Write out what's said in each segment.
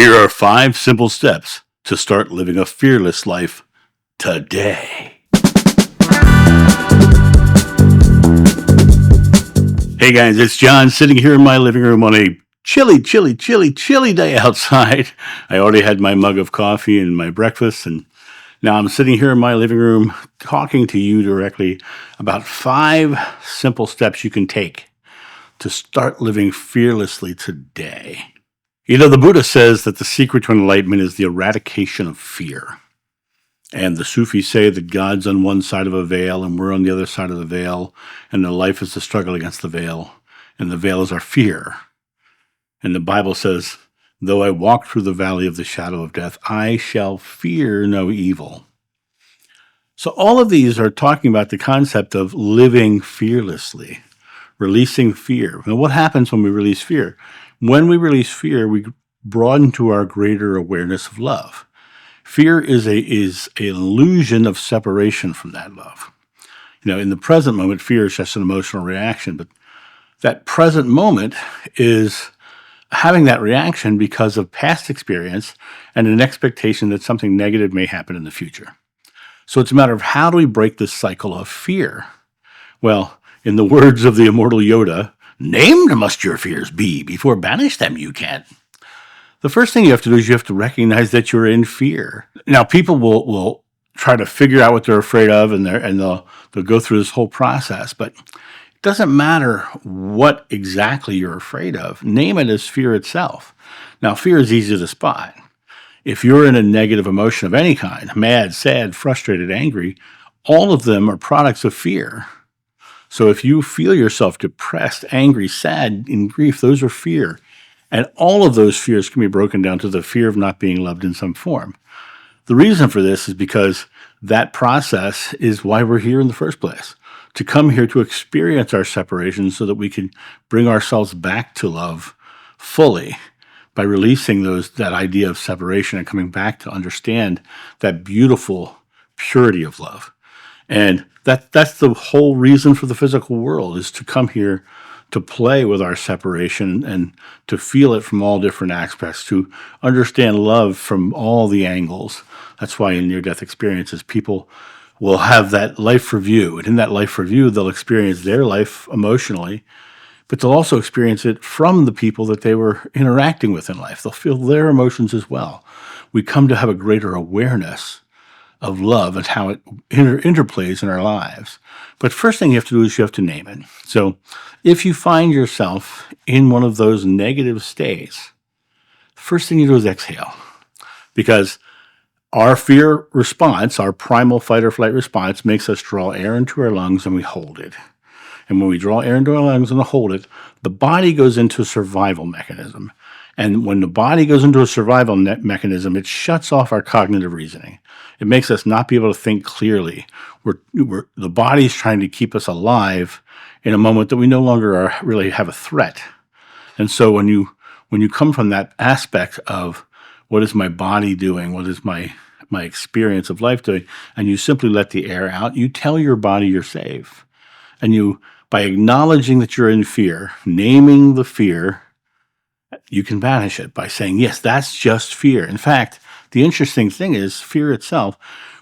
Here are 5 simple steps to start living a fearless life today. Hey guys, it's John sitting here in my living room on a chilly day outside. I already had my mug of coffee and my breakfast, and now I'm sitting here in my living room talking to you directly about 5 simple steps you can take to start living fearlessly today. You know, the Buddha says that the secret to enlightenment is the eradication of fear. And the Sufis say that God's on one side of a veil and we're on the other side of the veil, and their life is the struggle against the veil, and the veil is our fear. And the Bible says, though I walk through the valley of the shadow of death, I shall fear no evil. So all of these are talking about the concept of living fearlessly, releasing fear. Now, what happens when we release fear? When we release fear, we broaden to our greater awareness of love. Fear is an illusion of separation from that love. You know, in the present moment, fear is just an emotional reaction, but that present moment is having that reaction because of past experience and an expectation that something negative may happen in the future. So it's a matter of how do we break this cycle of fear? Well, in the words of the immortal Yoda, named must your fears be, before banish them you can. The first thing you have to do is you have to recognize that you're in fear. Now, people will try to figure out what they're afraid of, and they'll go through this whole process, but it doesn't matter what exactly you're afraid of. Name it as fear itself. Now, fear is easy to spot. If you're in a negative emotion of any kind, mad, sad, frustrated, angry, all of them are products of fear. So if you feel yourself depressed, angry, sad, in grief, those are fear. And all of those fears can be broken down to the fear of not being loved in some form. The reason for this is because that process is why we're here in the first place, to come here to experience our separation so that we can bring ourselves back to love fully by releasing that idea of separation and coming back to understand that beautiful purity of love. And that's the whole reason for the physical world, is to come here to play with our separation and to feel it from all different aspects, to understand love from all the angles. That's why in near-death experiences, people will have that life review. And in that life review, they'll experience their life emotionally, but they'll also experience it from the people that they were interacting with in life. They'll feel their emotions as well. We come to have a greater awareness of love and how it interplays in our lives. But first thing you have to do is you have to name it. So if you find yourself in one of those negative states, first thing you do is exhale. Because our fear response, our primal fight or flight response, makes us draw air into our lungs and we hold it. And when we draw air into our lungs and hold it, the body goes into a survival mechanism. And when the body goes into a survival mechanism, it shuts off our cognitive reasoning. It makes us not be able to think clearly. The body's trying to keep us alive in a moment that we no longer really have a threat. And so when you come from that aspect of what is my body doing, what is my experience of life doing, and you simply let the air out, you tell your body you're safe. And you, by acknowledging that you're in fear, naming the fear, you can banish it by saying, yes, that's just fear. In fact, the interesting thing is fear itself.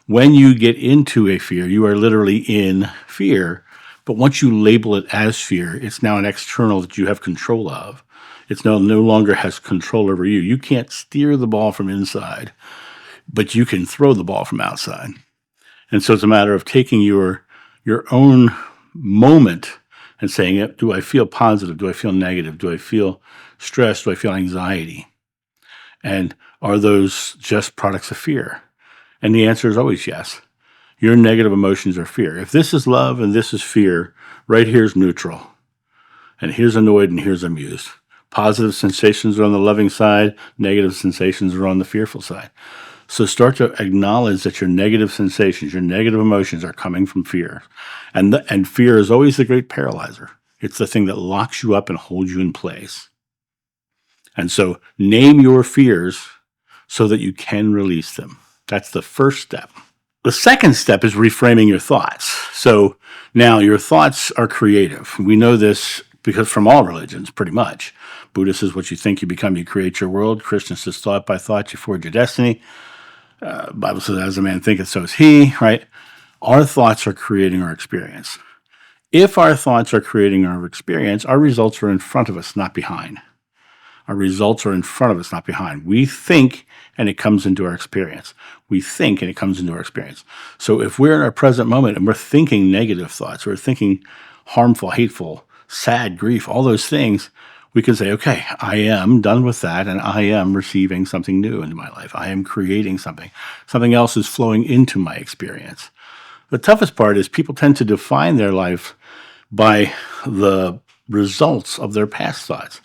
When you get into a fear, you are literally in fear. But once you label it as fear, it's now an external that you have control of. It's no longer has control over you. You can't steer the ball from inside, but you can throw the ball from outside. And so it's a matter of taking your own moment and saying, do I feel positive? Do I feel negative? Do I feel stress? Do I feel anxiety? And are those just products of fear? And the answer is always yes. Your negative emotions are fear. If this is love and this is fear, right here's neutral. And here's annoyed and here's amused. Positive sensations are on the loving side. Negative sensations are on the fearful side. So start to acknowledge that your negative sensations, your negative emotions are coming from fear. And fear is always the great paralyzer. It's the thing that locks you up and holds you in place. And so name your fears so that you can release them. That's the first step. The second step is reframing your thoughts. So now your thoughts are creative. We know this because from all religions, pretty much. Buddhist is what you think, you become, you create your world. Christian says thought by thought, you forge your destiny. Bible says, as a man thinketh, so is he, right? Our thoughts are creating our experience. If our thoughts are creating our experience, our results are in front of us, not behind. Our results are in front of us, not behind. We think, and it comes into our experience. We think, and it comes into our experience. So if we're in our present moment and we're thinking negative thoughts, we're thinking harmful, hateful, sad, grief, all those things, we can say, okay, I am done with that, and I am receiving something new into my life. I am creating something. Something else is flowing into my experience. The toughest part is people tend to define their life by the results of their past thoughts.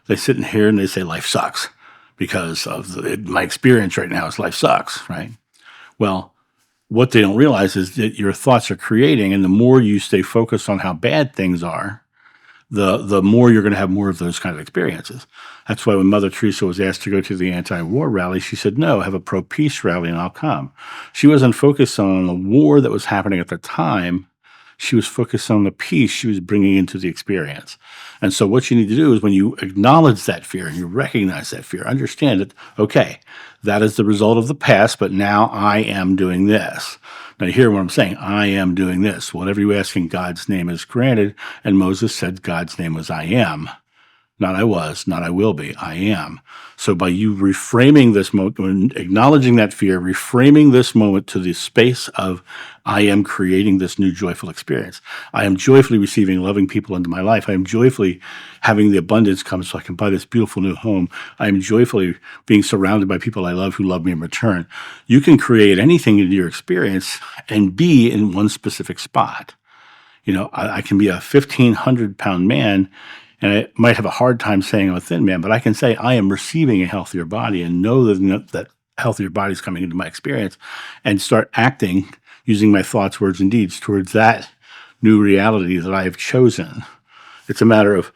They sit in here and they say life sucks because of my experience right now is life sucks, right? Well, what they don't realize is that your thoughts are creating, and the more you stay focused on how bad things are, the more you're going to have more of those kind of experiences. That's why when Mother Teresa was asked to go to the anti-war rally, she said, no, have a pro-peace rally and I'll come. She wasn't focused on the war that was happening at the time. She was focused on the peace she was bringing into the experience. And so what you need to do is when you acknowledge that fear and you recognize that fear, understand it, okay, that is the result of the past, but now I am doing this. Now, you hear what I'm saying. I am doing this. Whatever you ask in God's name is granted. And Moses said God's name was I am. Not I was, not I will be, I am. So by you reframing this moment, acknowledging that fear, reframing this moment to the space of I am creating this new joyful experience. I am joyfully receiving loving people into my life. I am joyfully having the abundance come so I can buy this beautiful new home. I am joyfully being surrounded by people I love who love me in return. You can create anything into your experience and be in one specific spot. You know, I can be a 1,500-pound man, and I might have a hard time saying I'm a thin man, but I can say I am receiving a healthier body and know that healthier body is coming into my experience and start acting using my thoughts, words, and deeds towards that new reality that I have chosen. It's a matter of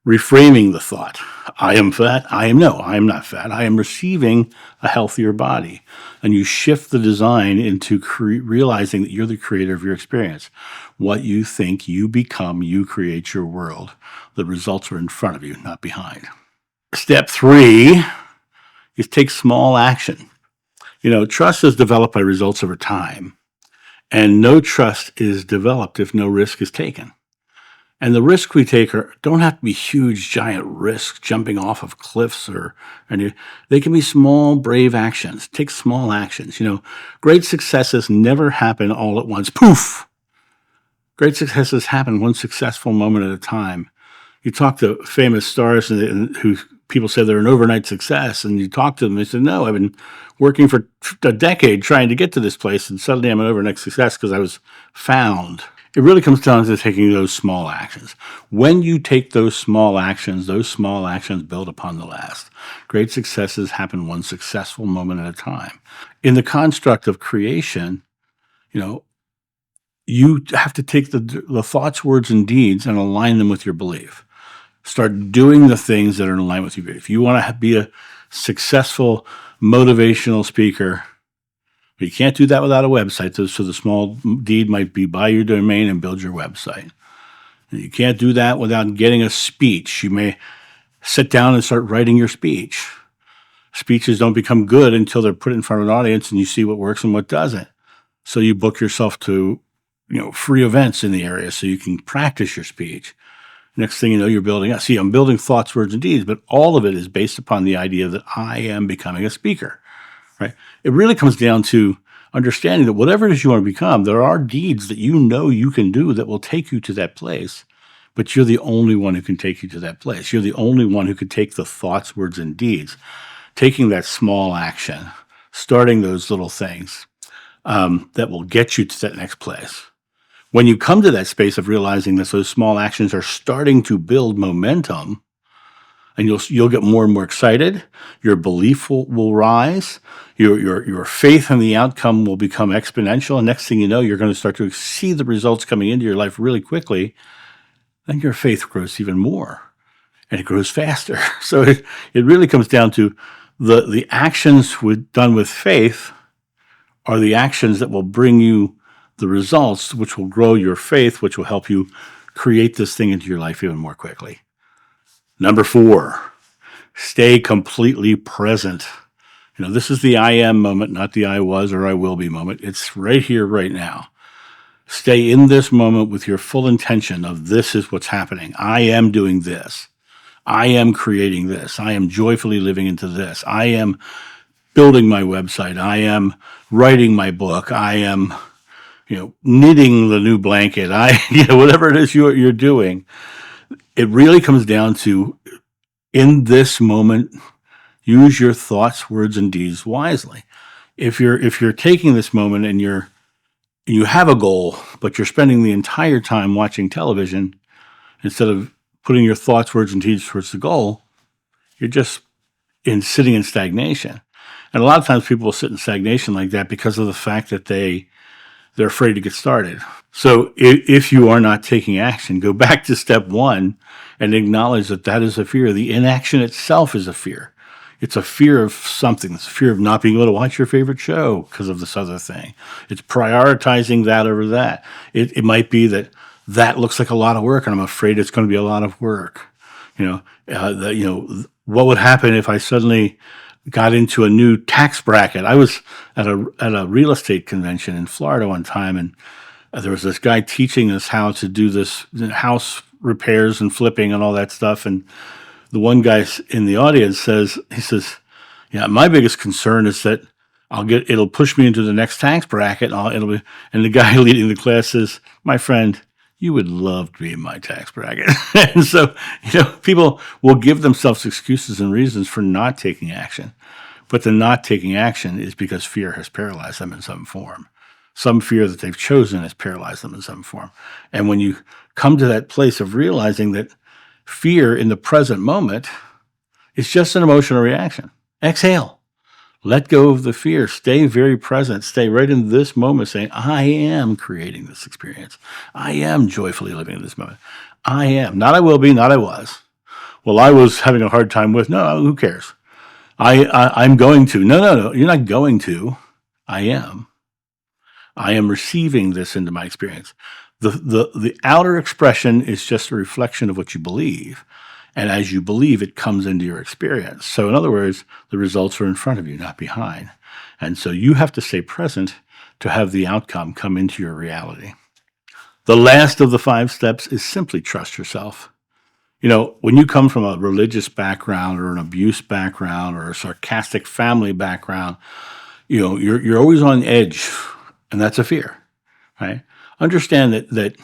reframing the thought. I am fat. I am not fat. I am receiving a healthier body. And you shift the design into realizing that you're the creator of your experience. What you think, you become, you create your world. The results are in front of you, not behind. Step 3 is take small action. You know, trust is developed by results over time. And no trust is developed if no risk is taken. And the risks we take don't have to be huge, giant risks, jumping off of cliffs they can be small, brave actions. Take small actions. You know, great successes never happen all at once. Poof! Great successes happen one successful moment at a time. You talk to famous stars who people say they're an overnight success, and you talk to them, they say, no, I've been working for a decade trying to get to this place, and suddenly I'm an overnight success because I was found. It really comes down to taking those small actions. When you take those small actions build upon the last. Great successes happen one successful moment at a time. In the construct of creation, you know, you have to take the thoughts, words, and deeds and align them with your belief. Start doing the things that are in line with your belief. If you want to be a successful motivational speaker, you can't do that without a website. So the small deed might be buy your domain and build your website. And you can't do that without getting a speech. You may sit down and start writing your speech. Speeches don't become good until they're put in front of an audience and you see what works and what doesn't. So you book yourself to, free events in the area so you can practice your speech. Next thing you know, you're building up. See, I'm building thoughts, words, and deeds, but all of it is based upon the idea that I am becoming a speaker. Right? It really comes down to understanding that whatever it is you want to become, there are deeds that you know you can do that will take you to that place, but you're the only one who can take you to that place. You're the only one who can take the thoughts, words, and deeds, taking that small action, starting those little things that will get you to that next place. When you come to that space of realizing that those small actions are starting to build momentum, and you'll get more and more excited. Your belief will rise. Your faith in the outcome will become exponential. And next thing you know, you're going to start to see the results coming into your life really quickly. Then your faith grows even more, and it grows faster. So it really comes down to the actions done with faith are the actions that will bring you the results, which will grow your faith, which will help you create this thing into your life even more quickly. Number 4, stay completely present. This is the I am moment, not the I was or I will be moment. It's right here, right now. Stay in this moment with your full intention of this is what's happening. I am doing this. I am creating this. I am joyfully living into this. I am building my website. I am writing my book. I am, knitting the new blanket. Whatever it is you're doing, it really comes down to, in this moment, use your thoughts, words, and deeds wisely. If you're taking this moment and you have a goal, but you're spending the entire time watching television instead of putting your thoughts, words, and deeds towards the goal, you're just sitting in stagnation. And a lot of times people will sit in stagnation like that because of the fact that they're afraid to get started. So if you are not taking action, go back to step 1 and acknowledge that is a fear. The inaction itself is a fear. It's a fear of something. It's a fear of not being able to watch your favorite show because of this other thing. It's prioritizing that over that. It might be that looks like a lot of work, and I'm afraid it's going to be a lot of work. What would happen if I suddenly got into a new tax bracket? I was at a real estate convention in Florida one time, and there was this guy teaching us how to do this house repairs and flipping and all that stuff. And the one guy in the audience says, "Yeah, my biggest concern is that it'll push me into the next tax bracket. And the guy leading the class says, my friend, you would love to be in my tax bracket." And so, people will give themselves excuses and reasons for not taking action. But the not taking action is because fear has paralyzed them in some form. Some fear that they've chosen has paralyzed them in some form. And when you come to that place of realizing that fear in the present moment is just an emotional reaction, exhale. Let go of the fear. Stay very present. Stay right in this moment saying, I am creating this experience. I am joyfully living in this moment. I am. Not I will be, not I was. Well, I was having a hard time with, no, who cares? I'm going to. No, you're not going to. I am. I am receiving this into my experience. The outer expression is just a reflection of what you believe. And as you believe, it comes into your experience. So in other words, the results are in front of you, not behind. And so you have to stay present to have the outcome come into your reality. The last of the 5 steps is simply trust yourself. When you come from a religious background or an abuse background or a sarcastic family background, you're always on edge, and that's a fear, right? Understand that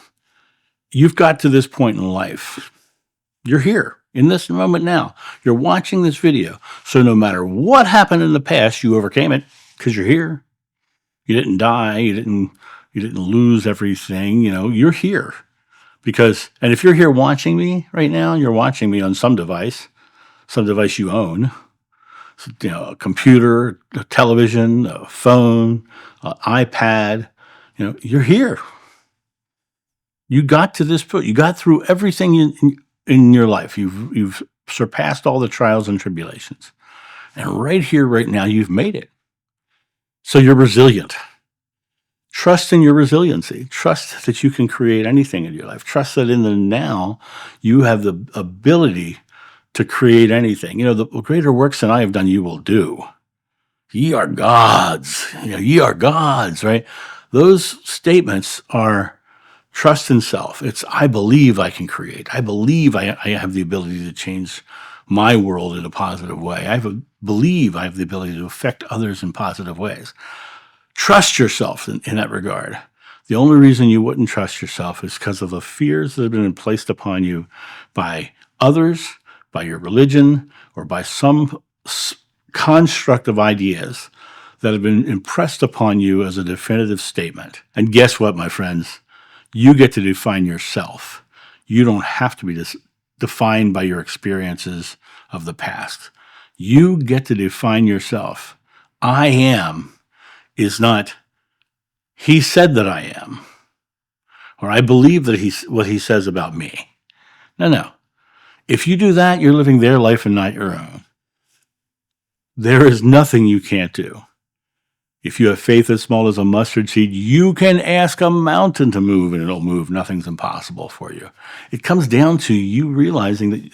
you've got to this point in life. You're here in this moment now. You're watching this video. So no matter what happened in the past, you overcame it because you're here. You didn't die. You didn't lose everything. You're here. And if you're here watching me right now, you're watching me on some device you own, a computer, a television, a phone, an iPad, you're here. You got to this point. You got through everything in your life. You've surpassed all the trials and tribulations. And right here, right now, you've made it. So you're resilient. Trust in your resiliency. Trust that you can create anything in your life. Trust that in the now, you have the ability to create anything. The greater works than I have done, you will do. Ye are gods. Ye are gods, right? Those statements are trust in self. It's, I believe I can create. I believe I have the ability to change my world in a positive way. Believe I have the ability to affect others in positive ways. Trust yourself in that regard. The only reason you wouldn't trust yourself is because of the fears that have been placed upon you by others, by your religion, or by some construct of ideas that have been impressed upon you as a definitive statement. And guess what, my friends? You get to define yourself. You don't have to be defined by your experiences of the past. You get to define yourself. I am is not, he said that I am, or I believe that what he says about me. No. If you do that, you're living their life and not your own. There is nothing you can't do. If you have faith as small as a mustard seed, you can ask a mountain to move and it'll move. Nothing's impossible for you. It comes down to you realizing that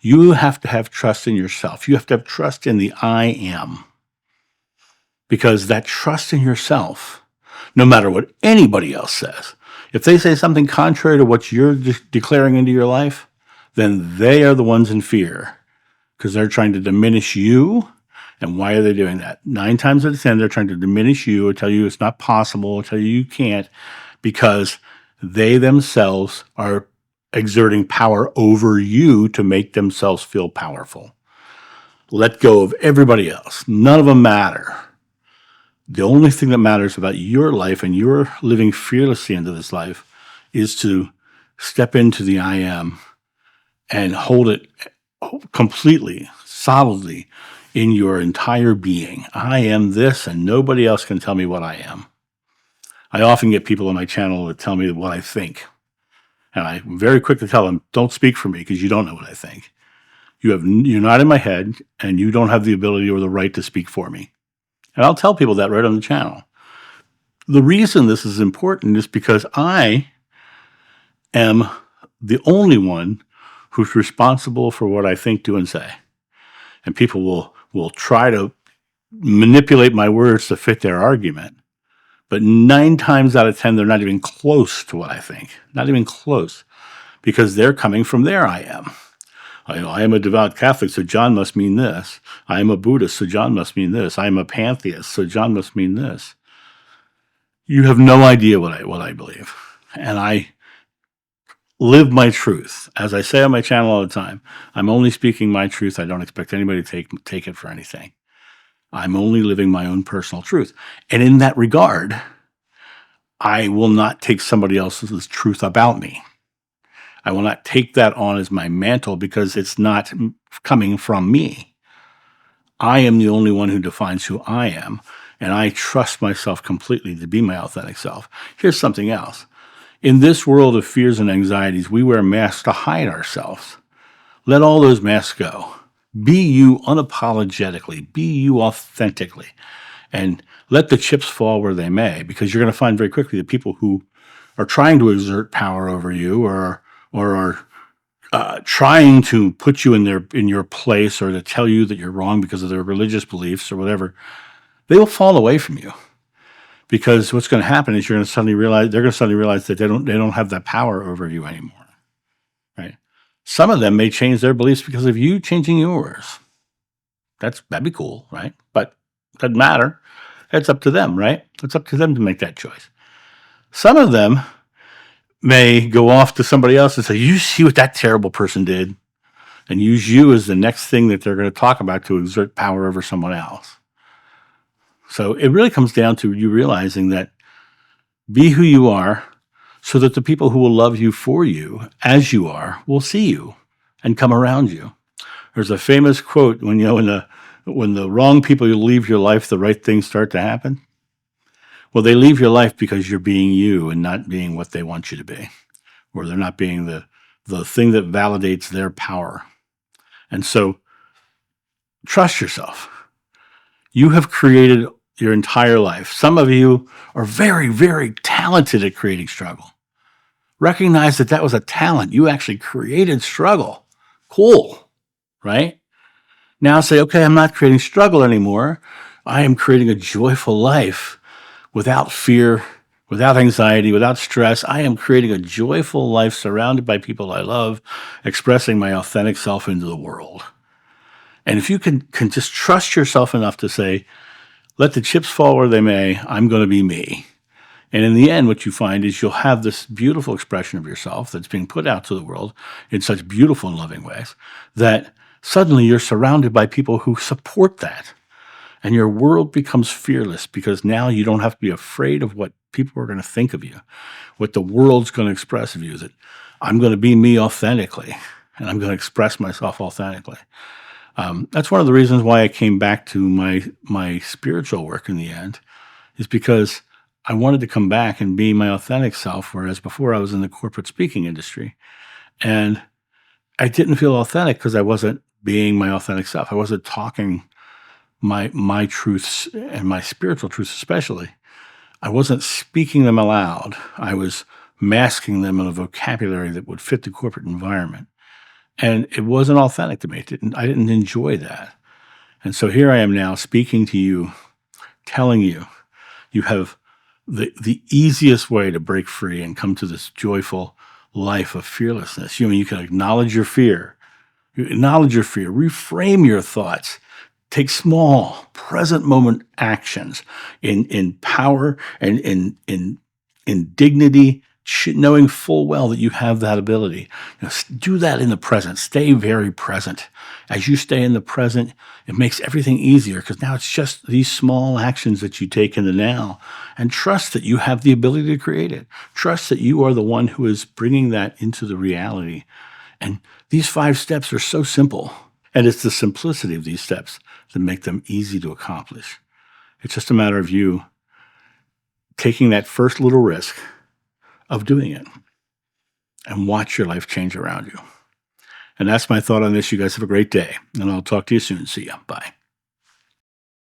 you have to have trust in yourself. You have to have trust in the I am. Because that trust in yourself, no matter what anybody else says, if they say something contrary to what you're declaring into your life, then they are the ones in fear because they're trying to diminish you. And why are they doing that? 9 times out of 10, they're trying to diminish you or tell you it's not possible or tell you can't because they themselves are exerting power over you to make themselves feel powerful. Let go of everybody else. None of them matter. The only thing that matters about your life and your living fearlessly into this life is to step into the I am and hold it completely, solidly in your entire being. I am this, and nobody else can tell me what I am. I often get people on my channel that tell me what I think. And I'm very quick to tell them, don't speak for me because you don't know what I think. You're not in my head, and you don't have the ability or the right to speak for me. And I'll tell people that right on the channel. The reason this is important is because I am the only one who's responsible for what I think, do, and say. And people will try to manipulate my words to fit their argument. But 9 times out of 10, they're not even close to what I think. Not even close. Because they're coming from their I am. I am a devout Catholic, so John must mean this. I am a Buddhist, so John must mean this. I am a pantheist, so John must mean this. You have no idea what I believe. And I live my truth. As I say on my channel all the time, I'm only speaking my truth. I don't expect anybody to take it for anything. I'm only living my own personal truth. And in that regard, I will not take somebody else's truth about me. I will not take that on as my mantle because it's not coming from me. I am the only one who defines who I am, and I trust myself completely to be my authentic self. Here's something else. In this world of fears and anxieties, we wear masks to hide ourselves. Let all those masks go. Be you unapologetically. Be you authentically. And let the chips fall where they may, because you're going to find very quickly that people who are trying to exert power over you or are trying to put you in your place or to tell you that you're wrong because of their religious beliefs or whatever, they will fall away from you. Because what's going to happen is they're going to suddenly realize that they don't have that power over you anymore. Right? Some of them may change their beliefs because of you changing yours. That'd be cool, right? But it doesn't matter. It's up to them, right? It's up to them to make that choice. Some of them may go off to somebody else and say, you see what that terrible person did? And use you as the next thing that they're going to talk about to exert power over someone else. So it really comes down to you realizing that be who you are so that the people who will love you for you as you are will see you and come around you. There's a famous quote when the wrong people leave your life, the right things start to happen. Well, they leave your life because you're being you and not being what they want you to be, or they're not being the thing that validates their power. And so trust yourself. You have created your entire life. Some of you are very, very talented at creating struggle. Recognize that was a talent. You actually created struggle. Cool, right? Now say, okay, I'm not creating struggle anymore. I am creating a joyful life without fear, without anxiety, without stress. I am creating a joyful life surrounded by people I love, expressing my authentic self into the world. And if you can just trust yourself enough to say, let the chips fall where they may, I'm going to be me. And in the end, what you find is you'll have this beautiful expression of yourself that's being put out to the world in such beautiful and loving ways that suddenly you're surrounded by people who support that. And your world becomes fearless because now you don't have to be afraid of what people are going to think of you, what the world's going to express of you, that I'm going to be me authentically, and I'm going to express myself authentically. That's one of the reasons why I came back to my spiritual work in the end, is because I wanted to come back and be my authentic self, whereas before I was in the corporate speaking industry. And I didn't feel authentic because I wasn't being my authentic self. I wasn't talking my truths and my spiritual truths especially, I wasn't speaking them aloud. I was masking them in a vocabulary that would fit the corporate environment. And it wasn't authentic to me. I didn't enjoy that. And so here I am now speaking to you, telling you, you have the easiest way to break free and come to this joyful life of fearlessness. You can acknowledge your fear. You acknowledge your fear, reframe your thoughts, take small present moment actions in power and in dignity, knowing full well that you have that ability. Do that in the present. Stay very present. As you stay in the present, it makes everything easier because now it's just these small actions that you take in the now, and trust that you have the ability to create it. Trust that you are the one who is bringing that into the reality. And these 5 steps are so simple. And it's the simplicity of these steps that make them easy to accomplish. It's just a matter of you taking that first little risk of doing it and watch your life change around you. And that's my thought on this. You guys have a great day. And I'll talk to you soon. See ya. Bye.